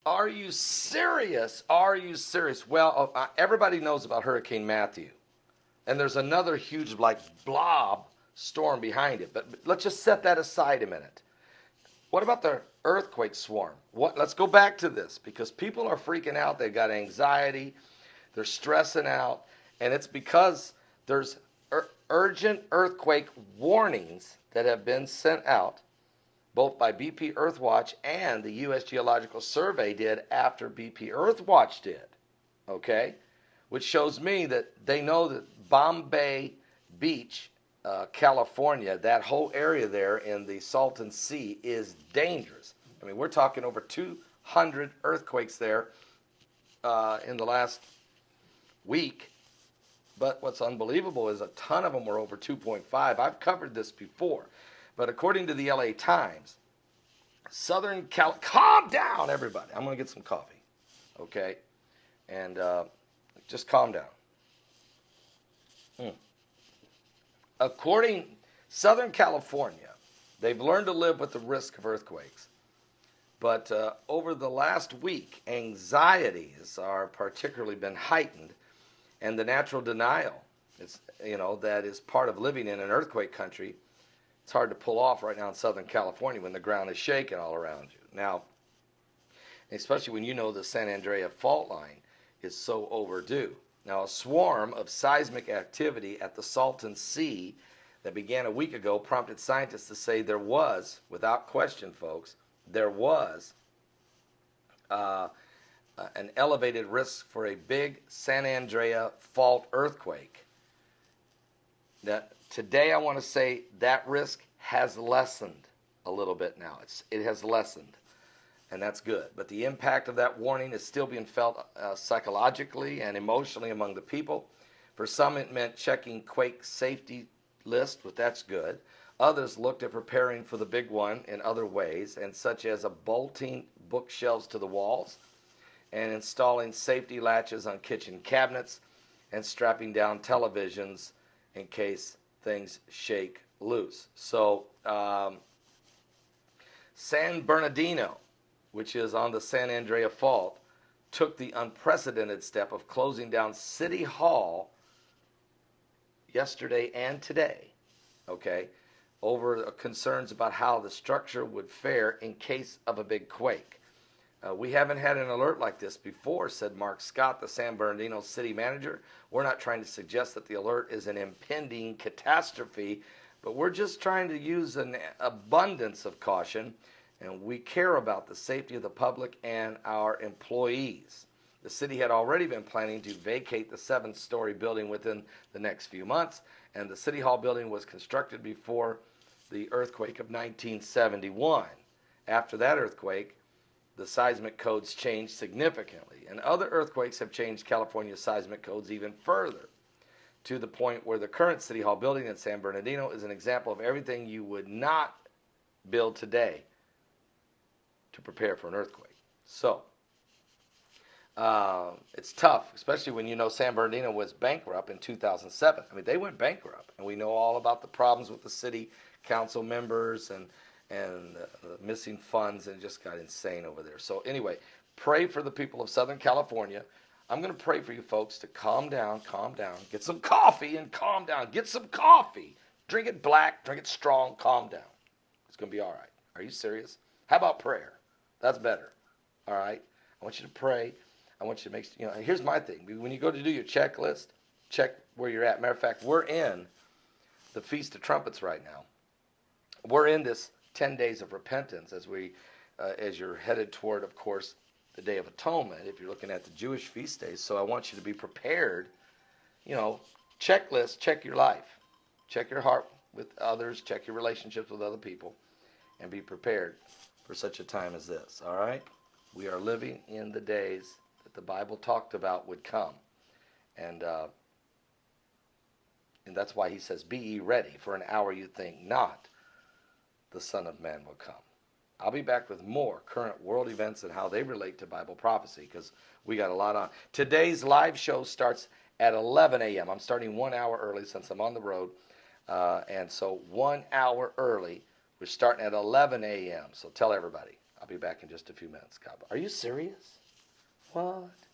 Are you serious? Are you serious? Well, everybody knows about Hurricane Matthew. And there's another huge, like, blob storm behind it. But let's just set that aside a minute. What about the earthquake swarm? Let's go back to this, because people are freaking out. They've got anxiety. They're stressing out. And it's because there's urgent earthquake warnings that have been sent out, both by BP Earthwatch and the U.S. Geological Survey did after BP Earthwatch did, okay? Which shows me that they know that Bombay Beach, California, that whole area there in the Salton Sea is dangerous. I mean, we're talking over 200 earthquakes there in the last week. But what's unbelievable is a ton of them were over 2.5. I've covered this before. But according to the LA Times, calm down, everybody. I'm going to get some coffee, okay? And just calm down. According Southern California, they've learned to live with the risk of earthquakes. But over the last week, anxieties are particularly been heightened, and the natural denial, that is part of living in an earthquake country. It's hard to pull off right now in Southern California when the ground is shaking all around you. Now, especially when you know the San Andreas Fault line is so overdue. Now, a swarm of seismic activity at the Salton Sea that began a week ago prompted scientists to say there was, without question, folks, there was an elevated risk for a big San Andreas Fault earthquake. That today I want to say that risk has lessened a little bit now. It has lessened, and that's good. But the impact of that warning is still being felt psychologically and emotionally among the people. For some, it meant checking quake safety list, but that's good. Others looked at preparing for the big one in other ways, and such as bolting bookshelves to the walls and installing safety latches on kitchen cabinets and strapping down televisions in case things shake loose. So San Bernardino, which is on the San Andreas Fault, took the unprecedented step of closing down City Hall yesterday and today, okay, over concerns about how the structure would fare in case of a big quake. We haven't had an alert like this before, said Mark Scott, the San Bernardino city manager. We're not trying to suggest that the alert is an impending catastrophe, but we're just trying to use an abundance of caution, and we care about the safety of the public and our employees. The city had already been planning to vacate the 7-story building within the next few months, and the City Hall building was constructed before the earthquake of 1971. After that earthquake, the seismic codes changed significantly, and other earthquakes have changed California's seismic codes even further, to the point where the current City Hall building in San Bernardino is an example of everything you would not build today to prepare for an earthquake. So, it's tough, especially when you know San Bernardino was bankrupt in 2007. I mean, they went bankrupt, and we know all about the problems with the city council members and missing funds, and it just got insane over there. So anyway, pray for the people of Southern California. I'm going to pray for you folks to calm down, get some coffee and calm down. Get some coffee. Drink it black, drink it strong, calm down. It's going to be all right. Are you serious? How about prayer? That's better. All right? I want you to pray. I want you to make, here's my thing. When you go to do your checklist, check where you're at. Matter of fact, we're in the Feast of Trumpets right now. We're in this 10 days of repentance as you're headed toward, of course, the Day of Atonement, if you're looking at the Jewish feast days. So I want you to be prepared. Checklist, check your life. Check your heart with others. Check your relationships with other people. And be prepared for such a time as this, all right? We are living in the days that the Bible talked about would come. And that's why he says, be ye ready, for an hour you think not the Son of Man will come. I'll be back with more current world events and how they relate to Bible prophecy, because we got a lot on. Today's live show starts at 11 a.m. I'm starting 1 hour early since I'm on the road. And so 1 hour early. We're starting at 11 a.m. So tell everybody. I'll be back in just a few minutes. God, are you serious? What?